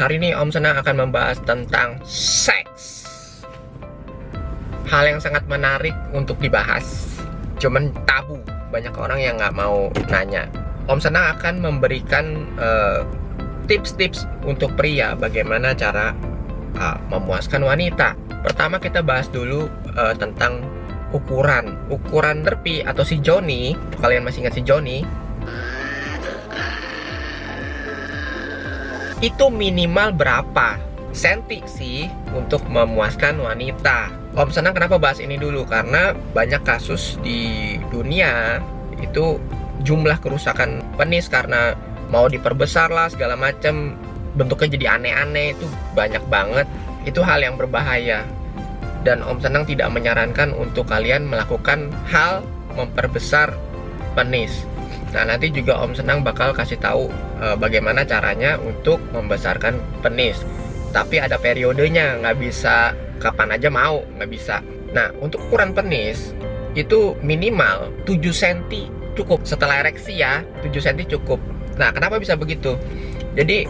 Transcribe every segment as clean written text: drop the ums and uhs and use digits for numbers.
Hari ini Om Senang akan membahas tentang seks. Hal yang sangat menarik untuk dibahas, cuman tabu, banyak orang yang nggak mau nanya. Om Senang akan memberikan tips-tips untuk pria bagaimana cara memuaskan wanita. Pertama kita bahas dulu tentang ukuran terpi atau si Joni. Kalian masih ingat si Joni? Itu minimal berapa senti sih untuk memuaskan wanita? Om Senang kenapa bahas ini dulu? Karena banyak kasus di dunia itu jumlah kerusakan penis karena mau diperbesar lah segala macam, bentuknya jadi aneh-aneh, itu banyak banget. Itu hal yang berbahaya. Dan Om Senang tidak menyarankan untuk kalian melakukan hal memperbesar penis. Nah, nanti juga Om Senang bakal kasih tahu bagaimana caranya untuk membesarkan penis. Tapi ada periodenya, nggak bisa kapan aja mau, nggak bisa. Nah, untuk ukuran penis itu minimal 7 cm cukup. Setelah ereksi ya, 7 cm cukup. Nah, kenapa bisa begitu? Jadi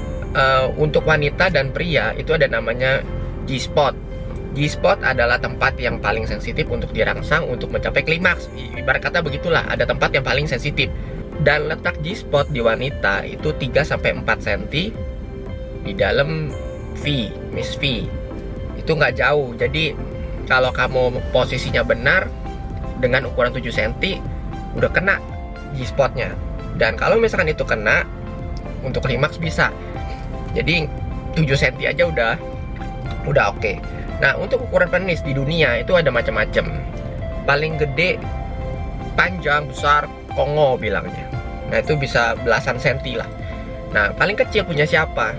untuk wanita dan pria itu ada namanya G-spot. G-spot adalah tempat yang paling sensitif untuk dirangsang untuk mencapai klimaks. Ibarat kata begitulah, ada tempat yang paling sensitif. Dan letak G-spot di wanita itu 3-4 cm di dalam V, Miss V. Itu nggak jauh. Jadi kalau kamu posisinya benar dengan ukuran 7 cm udah kena G-spotnya. Dan kalau misalkan itu kena, untuk klimaks bisa. Jadi 7 cm aja udah oke. Nah, untuk ukuran penis di dunia itu ada macam-macam. Paling gede, panjang, besar, Kongo bilangnya. Nah, itu bisa belasan senti lah. Nah, paling kecil punya siapa?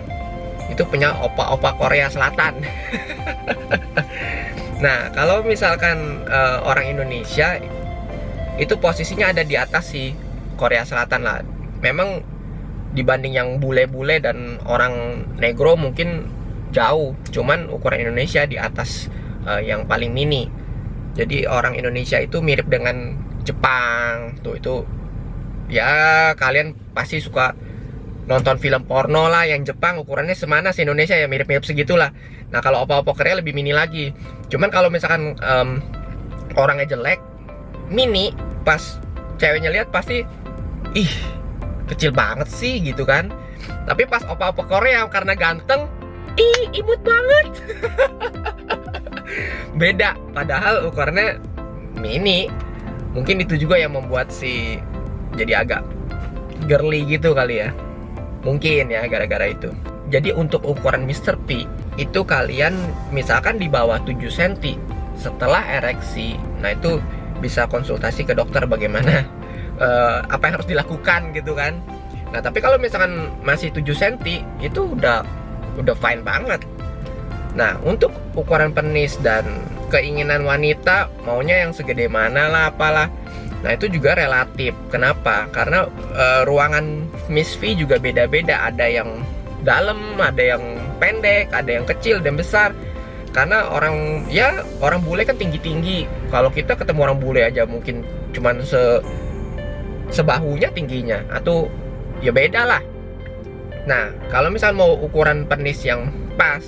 Itu punya opa-opa Korea Selatan. Nah, kalau misalkan orang Indonesia itu posisinya ada di atas si Korea Selatan lah. Memang dibanding yang bule-bule dan orang negro mungkin jauh, cuman ukuran Indonesia di atas yang paling mini. Jadi orang Indonesia itu mirip dengan Jepang tuh. Itu ya kalian pasti suka nonton film porno lah, yang Jepang ukurannya semana sih Indonesia ya, mirip-mirip segitulah. Nah, kalau opa-opa Korea lebih mini lagi. Cuman kalau misalkan orangnya jelek, mini, pas ceweknya lihat pasti ih kecil banget sih gitu kan. Tapi pas opa-opa Korea karena ganteng, ih imut banget. Beda, padahal ukurannya mini. Mungkin itu juga yang membuat si jadi agak girly gitu kali ya. Mungkin ya gara-gara itu. Jadi untuk ukuran Mr. P itu kalian misalkan di bawah 7 cm setelah ereksi, nah itu bisa konsultasi ke dokter bagaimana apa yang harus dilakukan gitu kan. Nah, tapi kalau misalkan masih 7 cm itu udah fine banget. Nah, untuk ukuran penis dan keinginan wanita maunya yang segede mana lah apalah. Nah, itu juga relatif. Kenapa? Karena ruangan Miss V juga beda-beda. Ada yang dalam, ada yang pendek, ada yang kecil dan besar. Karena orang bule kan tinggi-tinggi. Kalau kita ketemu orang bule aja mungkin cuman sebahunya tingginya, atau ya beda lah. Nah, kalau misal mau ukuran penis yang pas,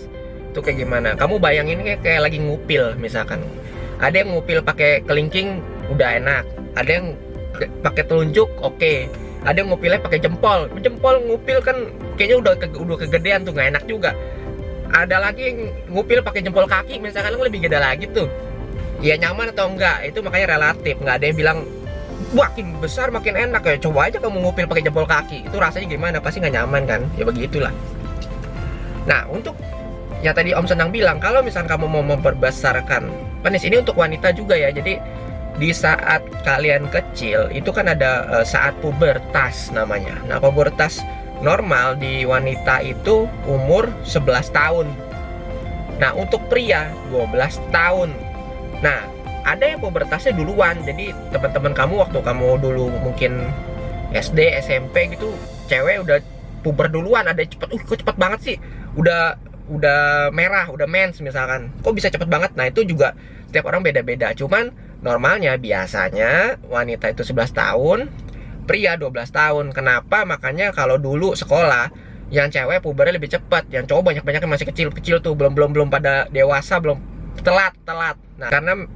itu kayak gimana? Kamu bayangin kayak lagi ngupil misalkan. Ada yang ngupil pakai kelingking udah enak. Ada yang pakai telunjuk oke. Ada yang ngupilnya pakai jempol. Jempol ngupil kan kayaknya udah kegedean tuh, nggak enak juga. Ada lagi yang ngupil pakai jempol kaki misalkan, lebih gede lagi tuh. Ya nyaman atau enggak itu makanya relatif. Nggak ada yang bilang makin besar makin enak ya. Coba aja kamu ngupil pakai jempol kaki, itu rasanya gimana? Pasti nggak nyaman kan? Ya begitulah. Nah, untuk ya tadi Om Senang bilang, kalau misalnya kamu mau memperbesarkan penis, ini untuk wanita juga ya. Jadi di saat kalian kecil itu kan ada saat pubertas namanya. Nah, pubertas normal di wanita itu umur 11 tahun. Nah, untuk pria 12 tahun. Nah, ada yang pubertasnya duluan. Jadi teman-teman kamu waktu kamu dulu mungkin SD, SMP gitu, cewek udah puber duluan. Ada cepet, kok cepet banget sih, udah merah, udah mens misalkan, kok bisa cepet banget. Nah, itu juga setiap orang beda-beda. Cuman normalnya biasanya wanita itu 11 tahun, pria 12 tahun. Kenapa? Makanya kalau dulu sekolah Yang cewek pubernya lebih cepat, yang cowok banyak-banyaknya masih kecil-kecil tuh, belum pada dewasa, belum telat. Nah, karena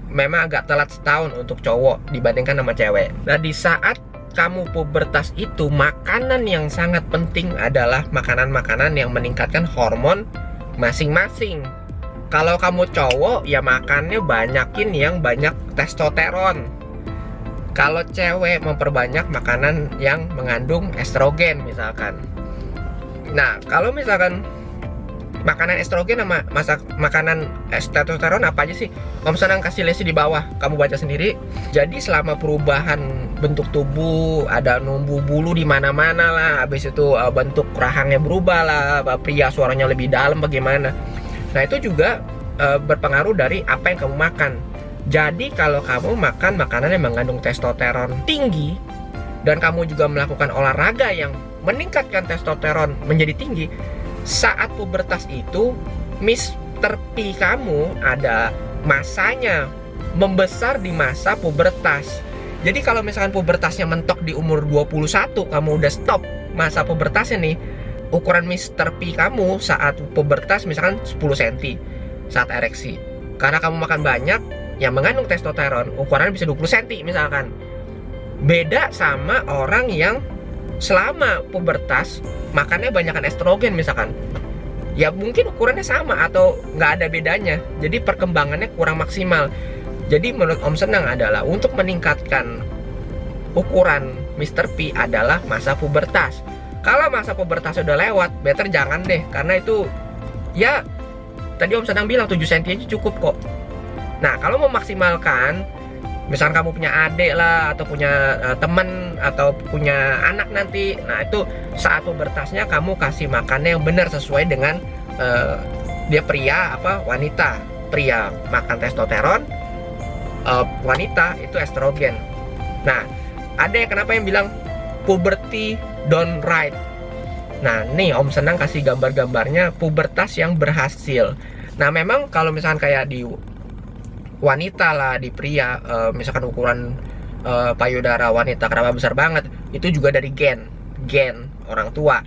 memang agak telat setahun untuk cowok dibandingkan sama cewek. Nah, di saat kamu pubertas itu, makanan yang sangat penting adalah makanan-makanan yang meningkatkan hormon masing-masing. Kalau kamu cowok, ya makannya banyakin yang banyak testosteron. Kalau cewek, memperbanyak makanan yang mengandung estrogen misalkan. Nah, kalau misalkan makanan estrogen sama makanan testosteron apa aja sih? Om Senang kasih list di bawah, kamu baca sendiri. Jadi selama perubahan bentuk tubuh, ada numbuh bulu di mana-mana lah, habis itu bentuk rahangnya berubah lah, pria suaranya lebih dalam bagaimana. Nah, itu juga berpengaruh dari apa yang kamu makan. Jadi kalau kamu makan makanan yang mengandung testosteron tinggi dan kamu juga melakukan olahraga yang meningkatkan testosteron menjadi tinggi, saat pubertas itu Mr. P kamu ada masanya membesar di masa pubertas. Jadi kalau misalkan pubertasnya mentok di umur 21, kamu udah stop masa pubertasnya nih, ukuran Mr. P kamu saat pubertas misalkan 10 cm saat ereksi. Karena kamu makan banyak yang mengandung testosteron, ukurannya bisa 20 cm misalkan. Beda sama orang yang selama pubertas makannya banyakan estrogen misalkan, ya mungkin ukurannya sama atau nggak ada bedanya, jadi perkembangannya kurang maksimal. Jadi menurut Om Senang adalah untuk meningkatkan ukuran Mr. P adalah masa pubertas. Kalau masa pubertas udah lewat, better jangan deh, karena itu ya tadi Om Senang bilang 7 cm aja cukup kok. Nah, kalau memaksimalkan, misalkan kamu punya adik lah, atau punya temen, atau punya anak nanti, nah itu saat pubertasnya kamu kasih makannya yang benar sesuai dengan dia pria apa wanita. Pria makan testosteron, wanita itu estrogen. Nah, ada yang kenapa yang bilang puberty done right. Nah, nih Om Senang kasih gambar-gambarnya pubertas yang berhasil. Nah, memang kalau misalkan kayak di wanita lah, di pria, misalkan ukuran payudara wanita kenapa besar banget, itu juga dari gen orang tua.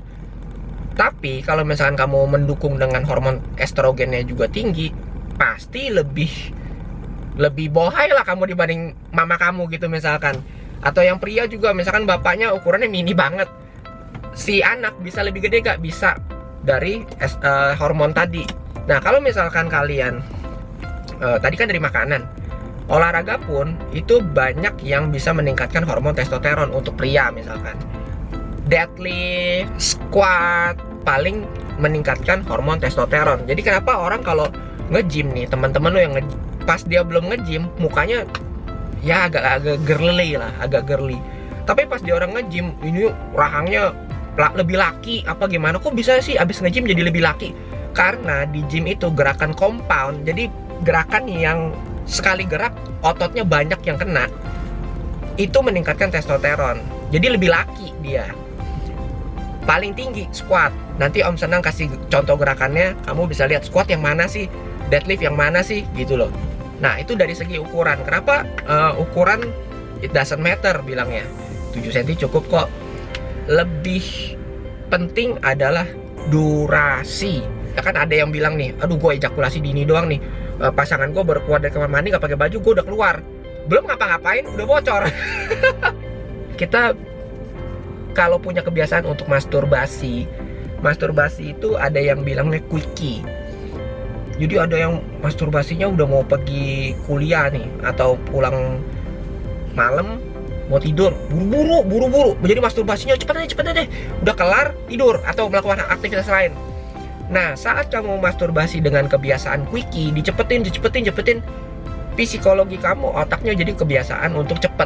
Tapi kalau misalkan kamu mendukung dengan hormon estrogennya juga tinggi, pasti lebih bohai lah kamu dibanding mama kamu gitu misalkan. Atau yang pria juga, misalkan bapaknya ukurannya mini banget, si anak bisa lebih gede gak? Bisa, dari hormon tadi. Nah, kalau misalkan kalian tadi kan dari makanan, olahraga pun itu banyak yang bisa meningkatkan hormon testosteron untuk pria misalkan. Deadlift, squat paling meningkatkan hormon testosteron. Jadi kenapa orang kalau nge-gym nih, teman-teman lo yang pas dia belum nge-gym mukanya ya agak girly lah, agak girly. Tapi pas dia orang nge-gym ini rahangnya lebih laki apa gimana? Kok bisa sih abis nge-gym jadi lebih laki? Karena di gym itu gerakan compound, jadi gerakan yang sekali gerak ototnya banyak yang kena, itu meningkatkan testosteron, jadi lebih laki dia. Paling tinggi squat, nanti Om Senang kasih contoh gerakannya, kamu bisa lihat squat yang mana sih, deadlift yang mana sih gitu loh. Nah, itu dari segi ukuran. Kenapa ukuran it doesn't matter bilangnya, 7 cm cukup kok. Lebih penting adalah durasi. Ya kan ada yang bilang nih, aduh gue ejakulasi dini doang nih, pasangan gue baru keluar dari kamar mandi gak pakai baju, gue udah keluar, belum ngapa-ngapain udah bocor. Kita kalau punya kebiasaan untuk masturbasi itu ada yang bilangnya quickie. Jadi ada yang masturbasinya udah mau pergi kuliah nih, atau pulang malam mau tidur, buru-buru, jadi masturbasinya cepet deh, udah kelar tidur atau melakukan aktivitas lain. Nah, saat kamu masturbasi dengan kebiasaan quickie, dicepetin, psikologi kamu, otaknya jadi kebiasaan untuk cepet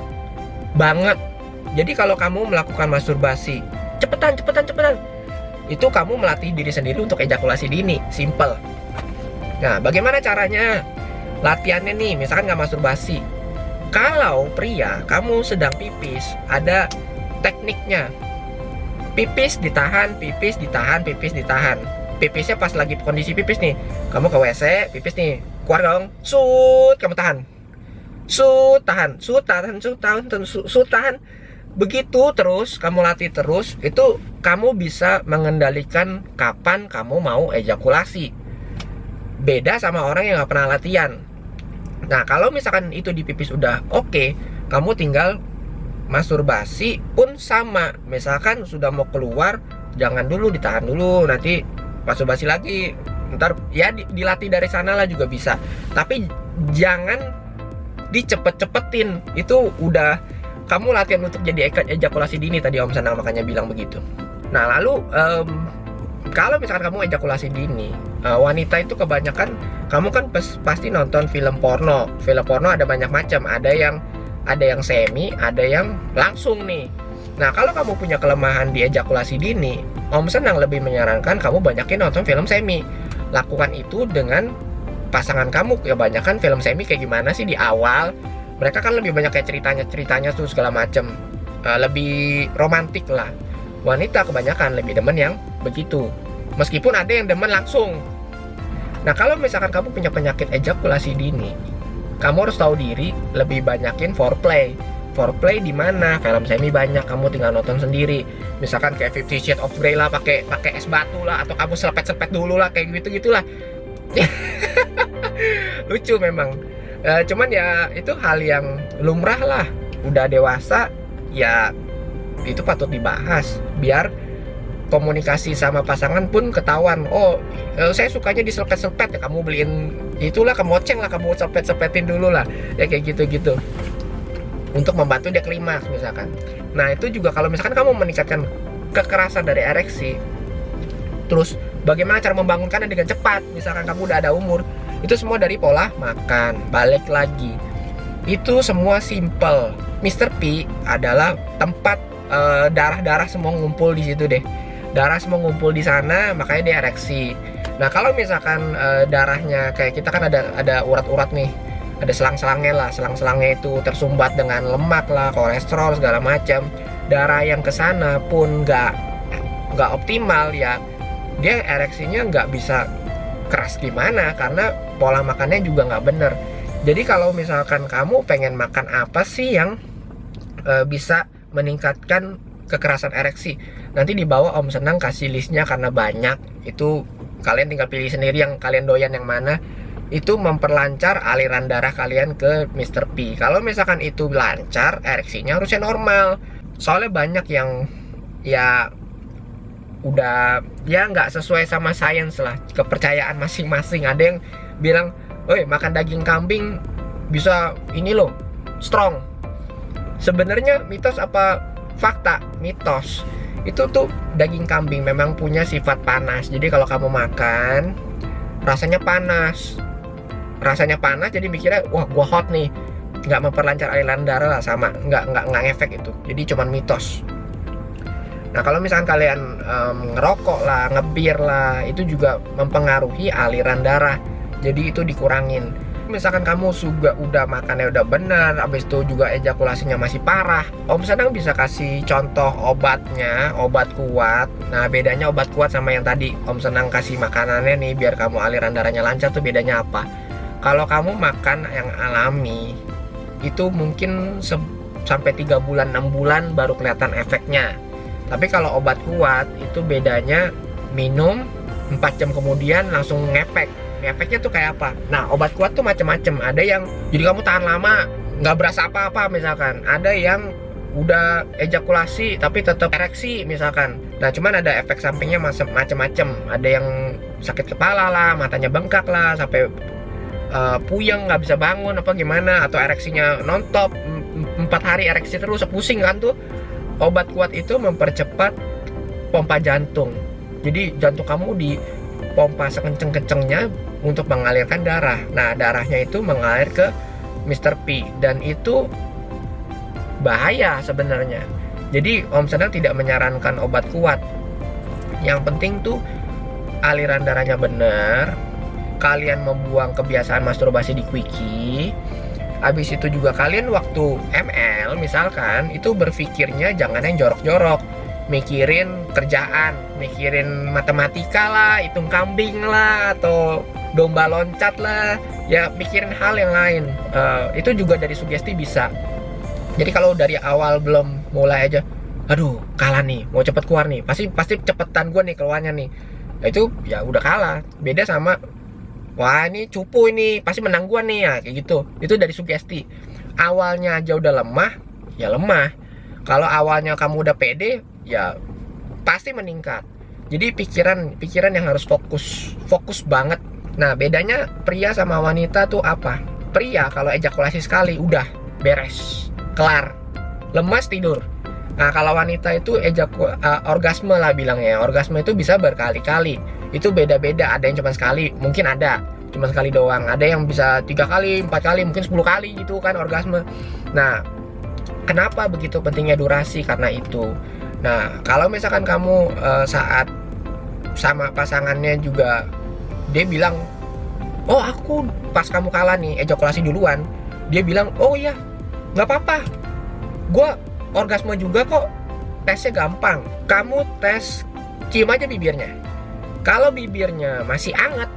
banget. Jadi kalau kamu melakukan masturbasi cepetan, itu kamu melatih diri sendiri untuk ejakulasi dini, simple. Nah, bagaimana caranya? Latihannya nih, misalkan nggak masturbasi. Kalau pria, kamu sedang pipis, ada tekniknya. Pipis ditahan. Pipisnya pas lagi kondisi pipis nih, kamu ke WC, pipis nih, keluar dong, kamu tahan, tahan. Begitu terus, kamu latih terus, itu kamu bisa mengendalikan kapan kamu mau ejakulasi. Beda sama orang yang nggak pernah latihan. Nah, kalau misalkan itu di pipis udah oke, kamu tinggal masturbasi pun sama. Misalkan sudah mau keluar, jangan dulu, ditahan dulu, nanti masturbasi lagi. Ntar ya dilatih dari sana lah juga bisa. Tapi jangan dicepet-cepetin. Itu udah kamu latihan untuk jadi ejakulasi dini tadi Om Senang makanya bilang begitu. Nah, lalu kalau misalkan kamu ejakulasi dini, wanita itu kebanyakan, kamu kan pasti nonton film porno. Film porno ada banyak macam, ada yang semi, ada yang langsung nih. Nah, kalau kamu punya kelemahan di ejakulasi dini, Om Senang lebih menyarankan kamu banyakin nonton film semi. Lakukan itu dengan pasangan kamu. Kebanyakan film semi kayak gimana sih di awal? Mereka kan lebih banyak kayak ceritanya tuh segala macam, lebih romantis lah. Wanita kebanyakan lebih demen yang begitu, meskipun ada yang demen langsung. Nah, kalau misalkan kamu punya penyakit ejakulasi dini, kamu harus tahu diri, lebih banyakin foreplay. Foreplay di mana? Film semi banyak, kamu tinggal nonton sendiri. Misalkan kayak 50 Shades of Grey lah, pakai es batu lah, atau kamu selepet-selepet dulu lah, kayak gitu-gitulah. Lucu memang. Cuman ya itu hal yang lumrah lah. Udah dewasa ya itu patut dibahas biar komunikasi sama pasangan pun ketahuan. Oh, saya sukanya diselepet-selepet ya, kamu beliin itulah, kamu oceng lah, kamu selepet-selepetin dulu lah, ya kayak gitu-gitu untuk membantu dia klimaks misalkan. Nah, itu juga kalau misalkan kamu meningkatkan kekerasan dari ereksi, terus bagaimana cara membangunkannya dengan cepat, misalkan kamu udah ada umur, itu semua dari pola makan. Balik lagi, itu semua simple. Mr. P adalah tempat darah-darah semua ngumpul di situ deh. Darah semua ngumpul di sana, makanya dia ereksi. Nah, kalau misalkan darahnya kayak kita kan ada urat-urat nih, ada selang-selangnya lah. Selang-selangnya itu tersumbat dengan lemak lah, kolesterol segala macam. Darah yang ke sana pun nggak optimal ya, dia ereksinya nggak bisa keras gimana, karena pola makannya juga nggak bener. Jadi kalau misalkan kamu pengen makan apa sih yang bisa meningkatkan kekerasan ereksi, nanti di bawah Om Senang kasih listnya karena banyak. Itu kalian tinggal pilih sendiri yang kalian doyan yang mana. Itu memperlancar aliran darah kalian ke Mr. P. Kalau misalkan itu lancar, ereksinya harusnya normal. Soalnya banyak yang ya udah ya nggak sesuai sama sains lah, kepercayaan masing-masing. Ada yang bilang, "Oi, makan daging kambing bisa ini loh, strong." Sebenarnya mitos apa fakta? Mitos. Itu tuh daging kambing memang punya sifat panas. Jadi kalau kamu makan rasanya panas. Rasanya panas jadi mikirnya, "Wah, gua hot nih." Nggak memperlancar aliran darah lah, sama nggak ngefek itu. Jadi cuman mitos. Nah, kalau misalkan kalian ngerokok lah, ngebir lah, itu juga mempengaruhi aliran darah. Jadi itu dikurangin. Misalkan kamu juga udah makannya udah bener, habis itu juga ejakulasinya masih parah, Om Senang bisa kasih contoh obatnya, obat kuat. Nah, bedanya obat kuat sama yang tadi Om Senang kasih makanannya nih biar kamu aliran darahnya lancar, tuh bedanya apa? Kalau kamu makan yang alami, itu mungkin sampai 3 bulan, 6 bulan baru kelihatan efeknya. Tapi kalau obat kuat itu bedanya minum 4 jam kemudian langsung ngefek. Efeknya tuh kayak apa? Nah, obat kuat tuh macam-macam. Ada yang jadi kamu tahan lama nggak berasa apa-apa misalkan. Ada yang udah ejakulasi tapi tetap ereksi misalkan. Nah, cuman ada efek sampingnya macam-macam. Ada yang sakit kepala lah, matanya bengkak lah, sampai puyeng nggak bisa bangun apa gimana, atau ereksinya non-stop 4 hari ereksi terus, pusing kan tuh. Obat kuat itu mempercepat pompa jantung. Jadi jantung kamu dipompa sekenceng-kencengnya untuk mengalirkan darah. Nah, darahnya itu mengalir ke Mr. P, dan itu bahaya sebenarnya. Jadi Om Senang tidak menyarankan obat kuat. Yang penting tuh aliran darahnya benar. Kalian membuang kebiasaan masturbasi di quickie. Habis itu juga kalian waktu ML misalkan itu berpikirnya jangan yang jorok-jorok, mikirin kerjaan, mikirin matematika lah, hitung kambing lah, atau domba loncat lah, ya mikirin hal yang lain. Itu juga dari sugesti bisa. Jadi kalau dari awal belum mulai aja, aduh kalah nih, mau cepet keluar nih, pasti cepetan gue nih keluarnya nih. Nah, itu ya udah kalah. Beda sama, wah ini cupu ini, pasti menang gue nih, ya kayak gitu. Itu dari sugesti. Awalnya aja udah lemah, ya lemah. Kalau awalnya kamu udah pede, ya pasti meningkat. Jadi pikiran yang harus fokus banget. Nah, bedanya pria sama wanita tuh apa? Pria kalau ejakulasi sekali udah beres, kelar, lemas tidur. Nah, kalau wanita itu orgasme lah bilangnya. Orgasme itu bisa berkali-kali. Itu beda-beda. Ada yang cuma sekali, mungkin ada cuma sekali doang. Ada yang bisa 3 kali, 4 kali, mungkin 10 kali gitu kan orgasme. Nah, kenapa begitu pentingnya durasi? Karena itu. Nah, kalau misalkan kamu saat sama pasangannya juga dia bilang, oh aku pas kamu kalah nih ejakulasi duluan, dia bilang, oh iya nggak apa-apa, gue orgasme juga kok, tesnya gampang, kamu tes cium aja bibirnya. Kalau bibirnya masih anget,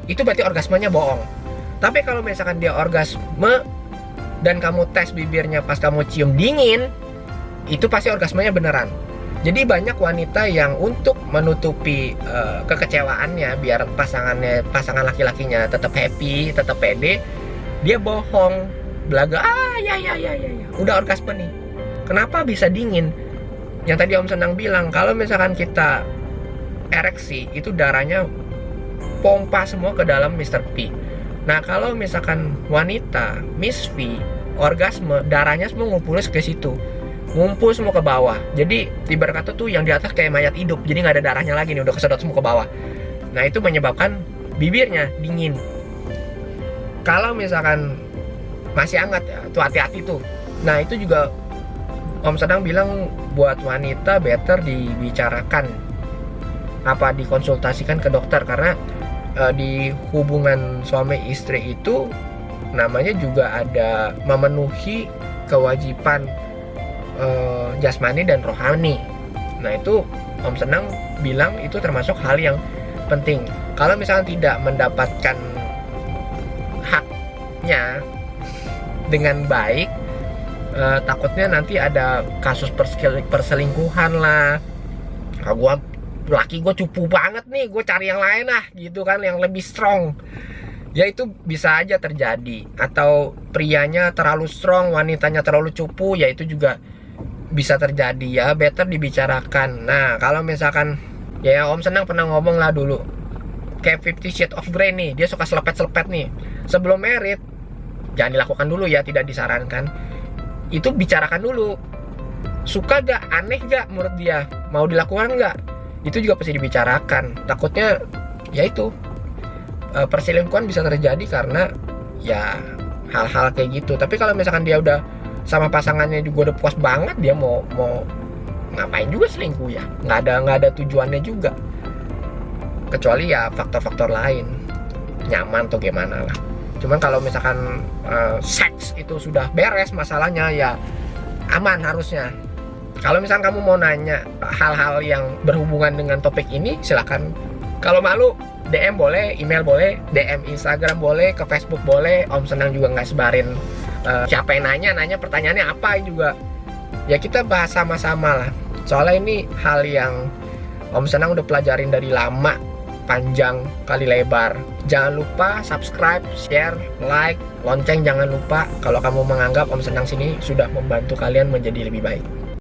itu berarti orgasmenya bohong. Tapi kalau misalkan dia orgasme dan kamu tes bibirnya pas kamu cium dingin, itu pasti orgasmenya beneran. Jadi banyak wanita yang untuk menutupi kekecewaannya biar pasangan laki-lakinya tetap happy, tetap pede, dia bohong, belaga, ya, udah orgasme nih. Kenapa bisa dingin? Yang tadi Om Senang bilang, kalau misalkan kita ereksi, itu darahnya pompa semua ke dalam Mr. P. Nah, kalau misalkan wanita, Miss V, orgasme, darahnya semua ngumpulnya ke situ, ngumpul semua ke bawah. Jadi ibarat kata tuh yang di atas kayak mayat hidup, jadi nggak ada darahnya lagi nih, udah kesedot semua ke bawah. Nah, itu menyebabkan bibirnya dingin. Kalau misalkan masih hangat, ya tuh hati-hati tuh. Nah, itu juga Om Sedang bilang buat wanita better dibicarakan, dikonsultasikan ke dokter, karena di hubungan suami istri itu namanya juga ada memenuhi kewajiban jasmani dan rohani. Nah, itu Om Senang bilang itu termasuk hal yang penting. Kalau misalnya tidak mendapatkan haknya dengan baik, takutnya nanti ada kasus perselingkuhan lah. Laki gue cupu banget nih, gue cari yang lain lah gitu kan, yang lebih strong. Ya itu bisa aja terjadi. Atau prianya terlalu strong, wanitanya terlalu cupu, ya itu juga bisa terjadi. Ya better dibicarakan. Nah, kalau misalkan ya Om Senang pernah ngomong lah dulu, kayak 50 Shades of Grey nih, dia suka selepet nih. Sebelum merit, jangan dilakukan dulu ya, tidak disarankan. Itu bicarakan dulu, suka gak, aneh gak menurut dia, mau dilakukan gak, itu juga pasti dibicarakan. Takutnya ya itu perselingkuhan bisa terjadi karena ya hal-hal kayak gitu. Tapi kalau misalkan dia udah sama pasangannya juga udah puas banget, dia mau ngapain juga selingkuh ya, nggak ada tujuannya juga, kecuali ya faktor-faktor lain, nyaman atau gimana lah. Cuman kalau misalkan seks itu sudah beres masalahnya, ya aman harusnya. Kalau misalkan kamu mau nanya hal-hal yang berhubungan dengan topik ini, silakan. Kalau malu, DM boleh, email boleh, DM Instagram boleh, ke Facebook boleh. Om Senang juga nggak sebarin siapa yang nanya pertanyaannya apa juga. Ya kita bahas sama-sama lah. Soalnya ini hal yang Om Senang udah pelajarin dari lama, panjang kali lebar. Jangan lupa subscribe, share, like, lonceng jangan lupa. Kalau kamu menganggap Om Senang sini sudah membantu kalian menjadi lebih baik.